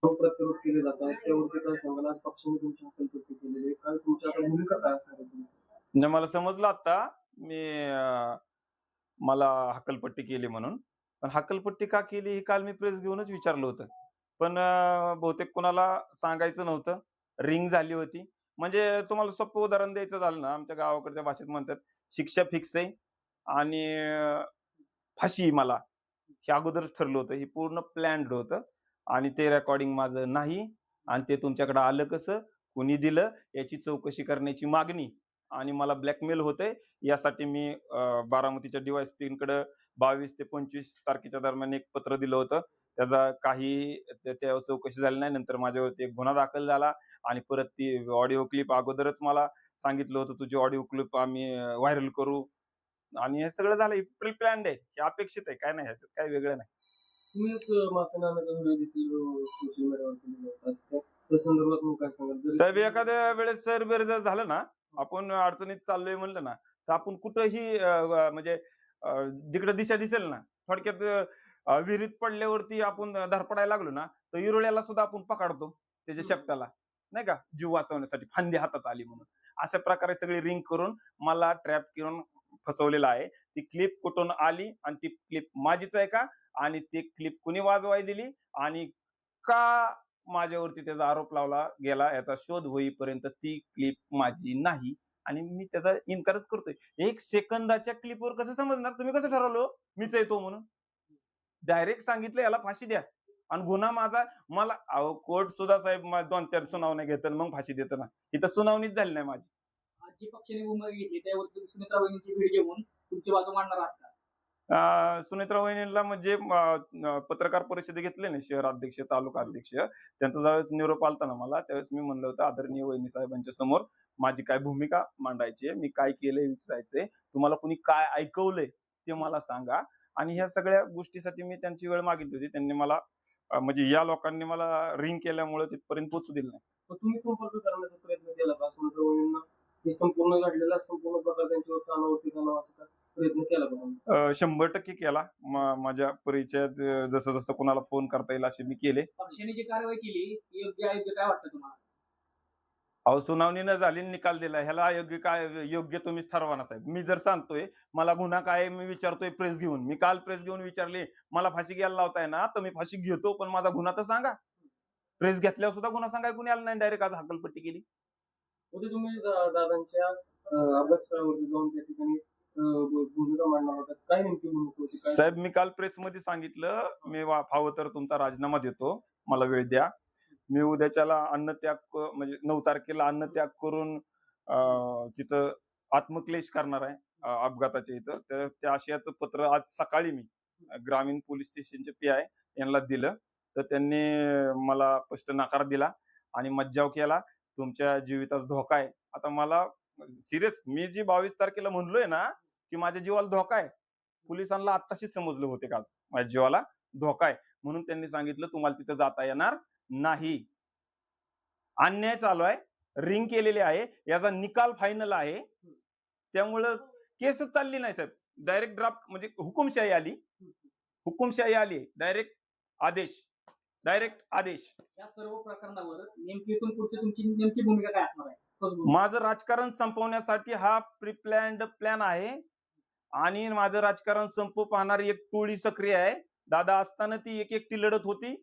प्रत्यारोप केले जातात त्यावरती काय सांगाल? आज पक्षाने तुमची हकालपट्टी केलेली आहे. काय तुमची आता भूमिका काय असणार आहे तुमची? म्हणजे मला समजलं आता मी मला हक्कलपट्टी केली म्हणून. पण हक्कलपट्टी का केली ही काल मी प्रेस घेऊनच विचारलं होतं. पण बहुतेक कोणाला सांगायचं नव्हतं. रिंग झाली होती. म्हणजे तुम्हाला सोपं उदाहरण द्यायचं झालं ना, आमच्या गावाकडच्या भाषेत म्हणतात, शिक्षा फिक्स आहे आणि फाशी मला. हे अगोदरच ठरलं होतं. हे पूर्ण प्लॅन्ड होतं आणि ते रेकॉर्डिंग माझं नाही आणि ते तुमच्याकडे आलं कसं? कुणी दिलं? याची चौकशी करण्याची मागणी आणि मला ब्लॅकमेल होतंय यासाठी मी बारामतीच्या डी-वाय-एस-पींकडे 22 ते 25 तारखेच्या दरम्यान एक पत्र दिलं होतं. त्याचा काही त्याच्यावर चौकशी झाली नाही. नंतर माझ्यावरती एक गुन्हा दाखल झाला आणि परत ती ऑडिओ क्लिप अगोदरच मला सांगितलं होतं, तुझी ऑडिओ क्लिप आम्ही व्हायरल करू आणि हे सगळं झालं. हे प्री प्लॅन्ड आहे. हे अपेक्षित आहे. काय नाही ह्याच्यात काही वेगळं नाही. तुम्ही एक माफी नाम्याचा व्हिडिओ देखील सोशल मीडियावर केलेला होता. त्या संदर्भात मग काय सांगाल? साहेब एखाद्या वेळेस सर-बिर जर झालं ना, आपण अडचणीत चाललोय म्हणलं ना, तर आपण कुठंही म्हणजे अ, जिकडे दिशा दिसेल ना, थोडक्यात विहिरीत पडल्यावरती आपण धडपडायला लागलो ना, तर इरुळ्याला सुद्धा आपण पकडतो त्याच्या शेपटाला, नाही का, जीव वाचवण्यासाठी फांदी हातात आली म्हणून. अशा प्रकारे सगळी रिंग करून मला ट्रॅप करून फसवलेलं आहे. ती क्लिप कुठून आली आणि ती क्लिप माझीच आहे का? आणि ती क्लिप कुणी वाजवाय दिली आणि का माझ्यावरती त्याचा आरोप लावला गेला याचा शोध होईपर्यंत ती क्लिप माझी नाही आणि मी त्याचा इन्कारच करतोय. 1 सेकंदाच्या क्लिपवर कसं समजणार? तुम्ही कसं ठरवलं हो? मीच आहे तो म्हणून? डायरेक्ट सांगितलं याला फाशी द्या आणि गुन्हा माझा मला अहो कोर्ट सुद्धा साहेब 2-4 सुनावण्या घेतं आणि मग फाशी देतं ना. इथं सुनावणीच झाली नाही माझी. आज जी पक्षाने भूमिका घेतली त्यावरती तुम्ही सुनेत्रा वहिनींची भेट घेऊन तुमची बाजू मांडणार आहात का? सुनेत्रा वहिनींना म्हणजे पत्रकार परिषद घेतली ना शहर अध्यक्ष, तालुका अध्यक्ष त्यांचा ज्यावेळेस निरोप आलता ना मला, त्यावेळेस मी म्हणलं होतं, आदरणीय वहिनी साहेबांच्या समोर माझी काय भूमिका मांडायची आहे, मी काय केलंय विचारायचंय, तुम्हाला कुणी काय ऐकवलंय ते मला सांगा. आणि ह्या सगळ्या गोष्टीसाठी मी त्यांची वेळ मागितली होती. त्यांनी मला म्हणजे या लोकांनी मला रिंग केल्यामुळे तिथपर्यंत पोहोचू दिलं नाही. मग तुम्ही संपर्क करण्याचा प्रयत्न केला का? सुनेत्रा वहिनींना हे संपूर्ण घडलेला संपूर्ण प्रकार त्यांच्यावर कानावरती घालावा असा प्रयत्न केला का तुम्ही? 100% केला. माझ्या परिचयात जसं-जसं कुणाला फोन करता येईल असे मी केले. पक्षाने जी कारवाई केली ती योग्य अयोग्य काय वाटतं तुम्हाला? अहो, सुनावणी न झाली निकाल दिला. ह्याला अयोग्य काय योग्य तुम्हीच ठरवा ना साहेब. मी जर सांगतोय, मला गुन्हा काय आहे मी विचारतोय प्रेस घेऊन. मी काल प्रेस घेऊन विचारली, मला फाशी घ्यायला लावताय ना, तर मी फाशी घेतो, पण माझा गुन्हा तर सांगा. प्रेस घेतल्यावर सुद्धा गुन्हा सांगायला कोणी आलं नाही. डायरेक्ट आज हकालपट्टी केली. होते तुम्ही दादांच्या अपघात स्थळावरती जाऊन त्या ठिकाणी भूमिका मांडणार होतात. काय नेमकी भूमिका होती? काय साहेब मी काल प्रेसमध्ये सांगितलं, मी फावं तर तुमचा राजीनामा देतो. मला वेळ द्या. मी उद्याच्याला अन्नत्याग म्हणजे 9 तारखेला अन्नत्याग करून तिथं आत्मक्लेश करणार आहे अपघाताच्या इथं. तर त्या आशयाचं पत्र आज सकाळी मी ग्रामीण पोलीस स्टेशनचे पी-आय यांना दिलं. तर त्यांनी मला स्पष्ट नकार दिला आणि मज्जाव केला. तुमच्या जीवितास धोका आहे. आता मला सीरियस मी जी 22 तारखेला म्हणलोय ना, की माझ्या जीवाला धोका आहे. पोलिसांना आत्ताशीच समजलं होते का आज माझ्या जीवाला धोका आहे. म्हणून त्यांनी सांगितलं तुम्हाला तिथं जाता येणार नाही. अन्याय चालू आहे. रिंग केलेली आहे. याचा निकाल फायनल आहे. त्यामुळं केसच चालली नाही साहेब. डायरेक्ट ड्राफ्ट म्हणजे हुकुमशाही आली. हुकुमशाही आली. डायरेक्ट आदेश. डायरेक्ट आदेश. या सर्व प्रकरणावर नेमकी इथून पुढची तुमची नेमकी भूमिका काय असणार आहे? ठोस भूमिका. माझं राजकारण संपवण्यासाठी हा प्री प्लॅन्ड प्लॅन आहे आणि माझं राजकारण संपू पाहणारी एक टोळी सक्रिय आहे. दादा असताना ती एक एकटी लढत होती.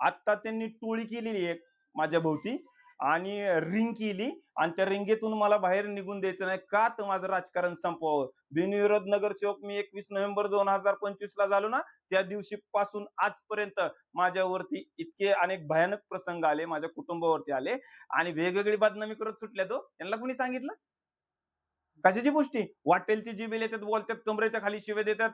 आत्ता त्यांनी टोळी केलेली एक माझ्या भोवती आणि रिंग केली आणि त्या रिंगेतून मला बाहेर निघून द्यायचं नाही. का तर माझं राजकारण संपवावं. बिनविरोध नगरसेवक मी 21 नोव्हेंबर 2025 ला झालो ना, त्या दिवशीपासून आजपर्यंत माझ्यावरती इतके अनेक भयानक प्रसंग आले, माझ्या कुटुंबावरती आले आणि वेगवेगळी बदनामी करत सुटल्यात हो. यांना कुणी सांगितलं? कशाची पुष्टी? वाटेल ती जीभ येतात, बोलतात, कमरेच्या खाली शिव्या देतात.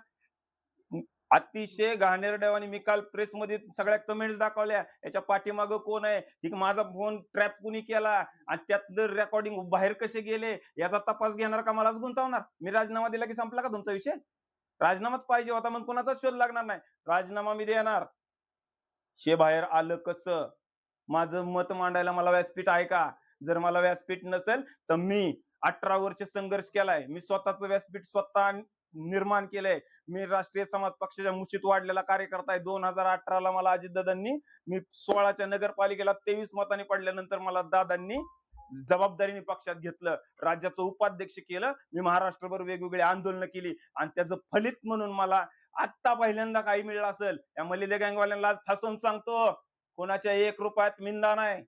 अतिशय घाणेरड्या आणि मी काल प्रेसमध्ये सगळ्या कमेंट्स दाखवल्या. याच्या पाठीमागं कोण आहे? की माझा फोन ट्रॅप कुणी केला आणि त्यातलं रेकॉर्डिंग बाहेर कसे गेले याचा तपास घेणार का मलाच गुंतवणार? मी राजीनामा दिला की संपला का तुमचा विषय? राजीनामाच पाहिजे होता मग कोणाचाच शोध लागणार नाही. राजीनामा मी देणार. हे बाहेर आलं कसं? माझं मत मांडायला मला व्यासपीठ आहे का? जर मला व्यासपीठ नसेल, तर मी 18 वर्ष संघर्ष केलाय. मी स्वतःचं व्यासपीठ स्वतः निर्माण केलंय. मी राष्ट्रीय समाज पक्षाच्या मुशीत वाढलेला कार्यकर्ता आहे. 2018ला मला अजितदादांनी, मी 16च्या नगरपालिकेला 23 मतांनी पडल्यानंतर मला दादांनी जबाबदारीने पक्षात घेतलं, राज्याचं उपाध्यक्ष केलं. मी महाराष्ट्रभर वेगवेगळी आंदोलनं केली आणि त्याचं फलित म्हणून मला आत्ता पहिल्यांदा काही मिळलं असेल. या मलिदा गँगवाल्यांना आज ठासून सांगतो, कोणाच्या 1 रुपयात मिंदा नाही.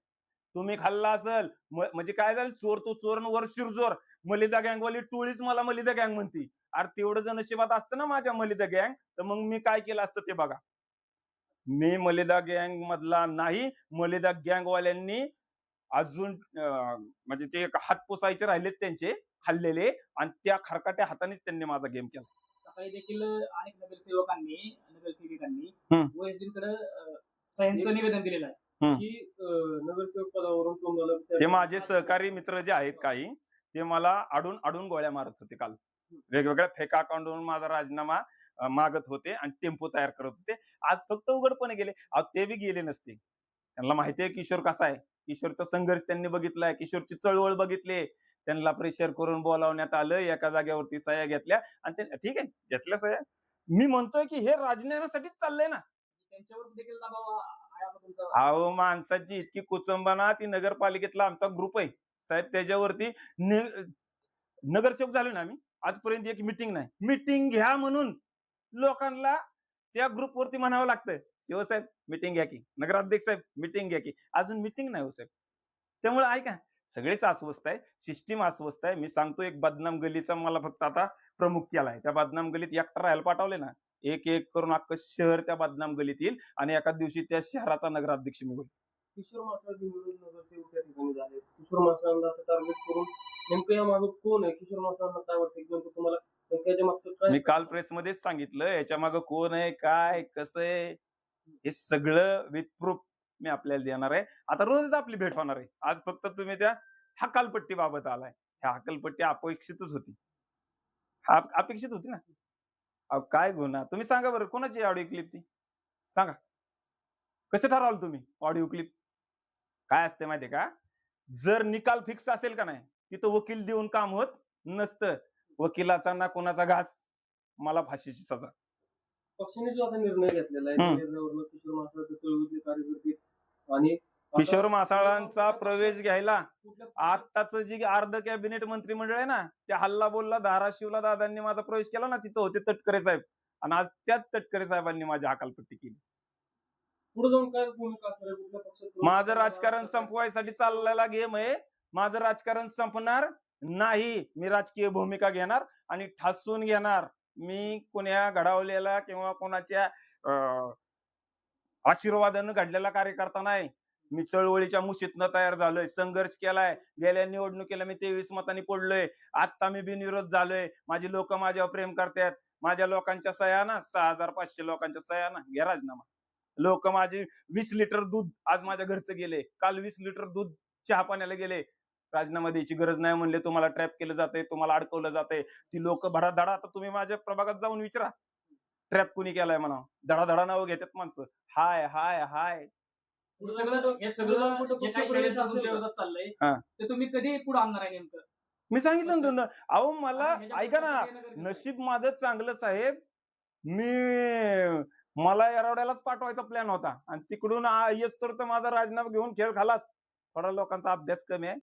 तुम्ही खाल्ला असेल म्हणजे काय झालं, चोर तो चोर न वर शिरजोर. मलिदा गँगवाली टोळीच मला मलिदा गँग म्हणती. अरे तेवढं जर नशिबात असतं ना माझ्या मलिदा गँग, तर मग मी काय केलं असतं ते बघा. मी मलिदा गँग मधला नाही. मलिदा गँगवाल्यांनी अजून म्हणजे ते हात पुसायचे राहिलेत त्यांचे खाल्लेले, आणि त्या खरकाट्या हातानेच त्यांनी माझा गेम केला. सकाळी देखील अनेक नगरसेविकांनी हम्म. ओएसडीकडे सह्यांचं निवेदन दिलेलं आहे. की नगरसेवक पदावरून तुम्हाला ते माझे सहकारी मित्र जे आहेत काही, ते मला आडून आडून गोळ्या मारत होते काल. वेगवेगळ्या फेक अकाउंटवरून माझा राजीनामा मागत होते आणि टेम्पो तयार करत होते. आज फक्त उघडपणे गेले. अहो ते बी गेले नसते. त्यांना माहिती आहे किशोर कसा आहे. किशोरचा संघर्ष त्यांनी बघितलाय, किशोरची चळवळ बघितली. त्यांना प्रेशर करून बोलावण्यात आलं, एका जागेवरती सह्या घेतल्या आणि ते ठीक आहे घेतल्या सह्या. मी म्हणतोय की हे राजीनाम्यासाठीच चाललंय ना. त्यांच्यावर देखील दबाव आहे असं तुमचं. अहो माणसाची इतकी कुचंबना, ती नगरपालिकेतला आमचा ग्रुप आहे साहेब, त्याच्यावरती नगरसेवक झालो ना आम्ही. आजपर्यंत एक मिटिंग नाही. मिटिंग घ्या म्हणून लोकांना त्या ग्रुपवरती म्हणावं लागतंय, शिवसाहेब मिटिंग घ्या की, नगराध्यक्ष साहेब मिटिंग घ्या की. अजून मिटिंग नाही हो साहेब. त्यामुळे ऐका, सगळेच अस्वस्थ आहे, सिस्टीम अस्वस्थ आहे. मी सांगतो, एक बदनाम गलीचा मला फक्त आता प्रमुख केलाय. त्या बदनाम गलीत एकटा राहायला पाठवले ना, एक एक करून अख्खं शहर त्या बदनाम गलीत येईल आणि एका दिवशी त्या शहराचा नगराध्यक्ष मी होईल. किशोर मासाळ बिनविरोध नगरसेवक त्या ठिकाणी झाले. किशोर मासाळांना असं टार्गेट करून नेमकं या मागे कोण आहे? किशोर मासाळांना काय वाटतं की नेमकं तुम्हाला त्याच्या मागचं काय? मी काल प्रेसमध्येच सांगितलं, याच्या मागे कोण आहे, काय कसं आहे, हे सगळं विथ प्रूफ मी आपल्याला देणार आहे. आता रोजच आपली भेट होणार आहे. आज फक्त तुम्ही त्या हकालपट्टी बाबत आलाय. ह्या हकालपट्टी अपेक्षितच होती. अपेक्षित होती ना. अहो काय गुन्हा, तुम्ही सांगा बरं, कोणाची ऑडिओ क्लिप ती सांगा. कसं ठरवाल तुम्ही ऑडिओ क्लिप? काय असते माहितीये का, जर निकाल फिक्स असेल का नाही, तिथं वकील देऊन काम होत नसतं. वकिलाचा ना कोणाचा घास, मला फाशीची सजा. पक्षाने जो आता निर्णय घेतलेला आहे त्या निर्णयावरून किशोर मासाळ चळवळीतले कार्यकर्ते आणि किशोर मासाळांचा प्रवेश घ्यायला कुठल्या आत्ताच जे अर्ध कॅबिनेट मंत्रिमंडळ आहे ना, त्या हल्ला बोलला धाराशिवला दादांनी माझा प्रवेश केला ना, तिथं होते तटकरे साहेब, आणि आज त्याच तटकरे साहेबांनी माझी हकालपट्टी केली. पुढे जाऊन काय भूमिका असणार आहे? कुठल्या पक्षात माझं राजकारण संपवायसाठी चाललेला गेम आहे. माझं राजकारण संपणार नाही. मी राजकीय भूमिका घेणार आणि ठासून घेणार. मी कोण्या घडवलेला किंवा कोणाच्या आशीर्वादानं घडलेला कार्यकर्ता नाही. मी चळवळीच्या मुशीतनं तयार झालोय, संघर्ष केलाय. गेल्या निवडणुकीला मी 23 मतांनी पडलोय. आता मी बिनविरोध झालोय. माझी लोक माझ्यावर प्रेम करतात. माझ्या लोकांच्या सह्या ना, 6500 लोकांच्या सह्या ना, घ्या राजीनामा. लोक माझे 20 लिटर दूध आज माझ्या घरचं गेले. काल 20 लिटर दूध चहा पाण्याला गेले. राजीनामा द्यायची गरज नाही म्हणले, तुम्हाला ट्रॅप केलं जातंय, तुम्हाला अडकवलं जातंय. ती लोक धडाधडा, आता तुम्ही माझ्या प्रभागात जाऊन विचारा, ट्रॅप कुणी केलाय म्हणा. धडाधडा नावं घेतात माणसं. हाय हाय हाय. हे सगळं जे काही षडयंत्र तुमच्या विरोधात चाललंय, हा. ते तुम्ही कधी पुढे आणणार आहे नेमकं? मी सांगितलं ना तुला. अहो मला आणि ह्याच्या ऐका ना, पुढे नगरसेवक. नशीब माझं चांगलं साहेब. मला येरवड्यालाच पाठवायचा प्लॅन होता आणि तिकडून येस तर माझा राजीनामा घेऊन खेळ खालास. थोडा लोकांचा अभ्यास कमी आहे.